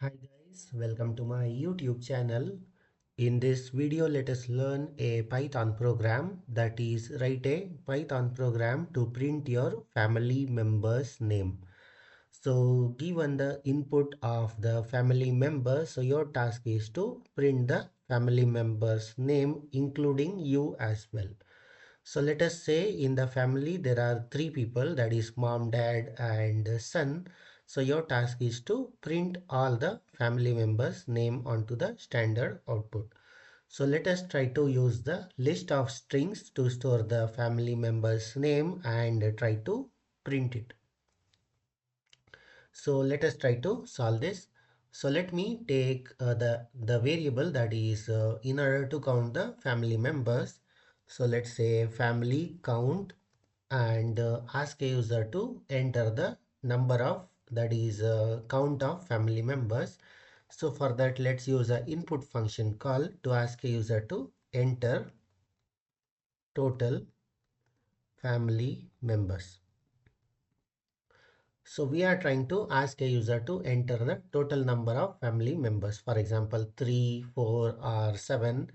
Hi guys, welcome to my YouTube channel. In this video, let us learn a Python program, that is write a Python program to print your family member's name. So given the input of the family member, so your task is to print the family member's name including you as well. So let us say in the family there are three people, that is mom, dad and son. So your task is to print all the family members name onto the standard output. So let us try to use the list of strings to store the family members name and try to print it. So let us try to solve this. So let me take the variable, that is in order to count the family members. So let's say family count and ask a user to enter the number of, that is count of family members. So for that, let's use a input function call to ask a user to enter total family members. So we are trying to ask a user to enter the total number of family members, for example 3, 4 or 7.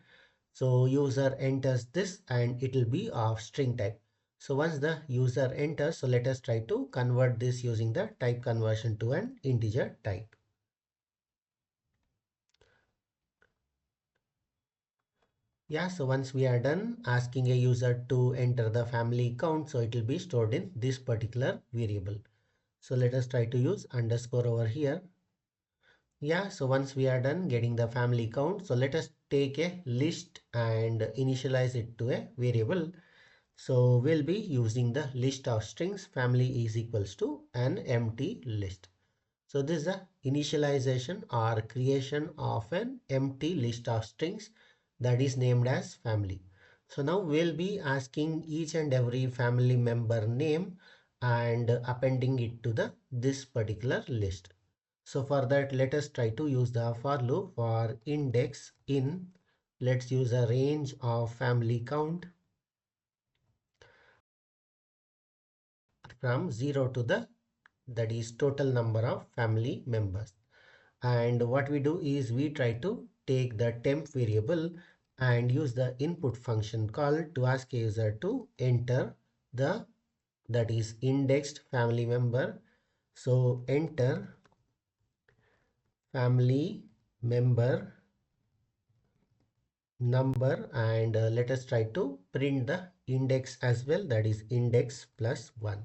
So user enters this and it will be of string type. So once the user enters, so let us try to convert this using the type conversion to an integer type. Yeah, so once we are done asking a user to enter the family count, so it will be stored in this particular variable. So let us try to use underscore over here. Yeah, so once we are done getting the family count, so let us take a list and initialize it to a variable. So we'll be using the list of strings family is equals to an empty list. So this is the initialization or creation of an empty list of strings that is named as family. So now we'll be asking each and every family member name and appending it to the this particular list. So for that, let us try to use the for loop for index in. Let's use a range of family count from 0 to the, that is total number of family members. And what we do is we try to take the temp variable and use the input function call to ask a user to enter the, that is indexed family member. So enter family member number and let us try to print the index as well, that is index plus 1.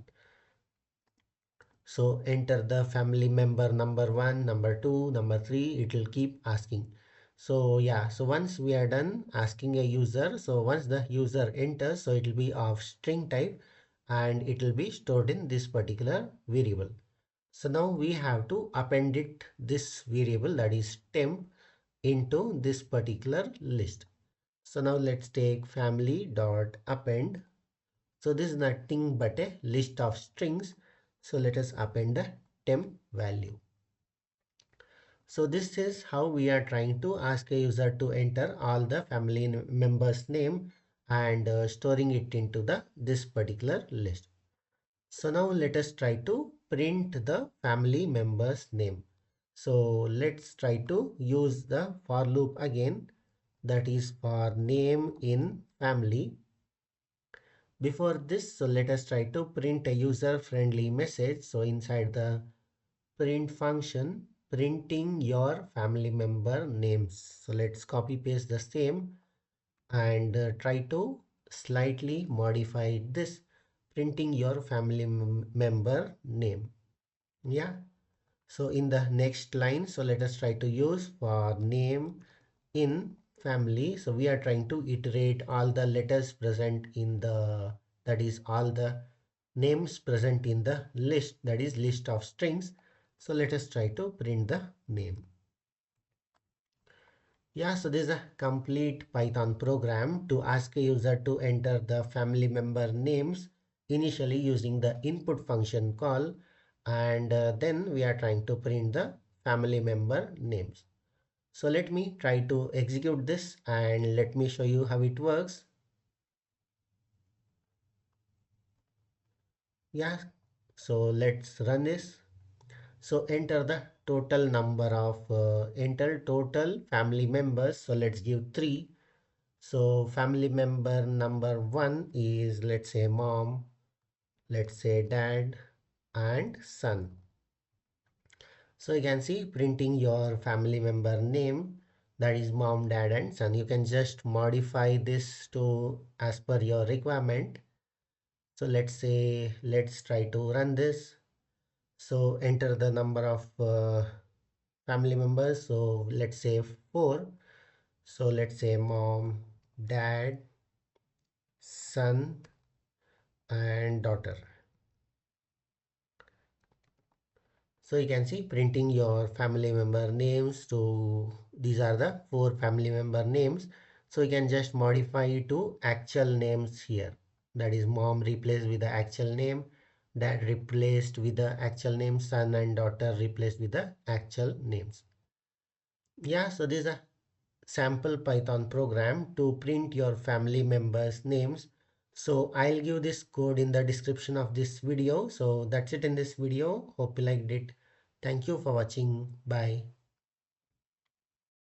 So enter the family member number 1, number 2, number 3, it will keep asking. So yeah, so once we are done asking a user, so once the user enters, so it will be of string type and it will be stored in this particular variable. So now we have to append it, this variable, that is temp, into this particular list. So now let's take family dot append. So this is nothing but a list of strings. So let us append the temp value. So this is how we are trying to ask a user to enter all the family members name and storing it into the this particular list. So now let us try to print the family members name. So let's try to use the for loop again, that is for name in family. Before this, so let us try to print a user-friendly message. So inside the print function, printing your family member names. So let's copy paste the same and try to slightly modify this, printing your family member name. Yeah. So in the next line, so let us try to use for name in family. So we are trying to iterate all the letters present in the, that is all the names present in the list, that is list of strings. So let us try to print the name. Yeah, so this is a complete Python program to ask a user to enter the family member names initially using the input function call, and then we are trying to print the family member names. So let me try to execute this and let me show you how it works. Yeah, so let's run this. So enter the total number of enter total family members. So let's give 3. So family member number 1 is, let's say, mom, let's say dad and son. So you can see printing your family member name, that is mom, dad and son. You can just modify this to as per your requirement. So let's say, let's try to run this. So enter the number of family members. So let's say 4. So let's say mom, dad, son and daughter. So you can see printing your family member names to, these are the 4 family member names. So you can just modify it to actual names here. That is mom replaced with the actual name, dad replaced with the actual name, son and daughter replaced with the actual names. Yeah, so this is a sample Python program to print your family members names. So I'll give this code in the description of this video. So that's it in this video. Hope you liked it. Thank you for watching. Bye.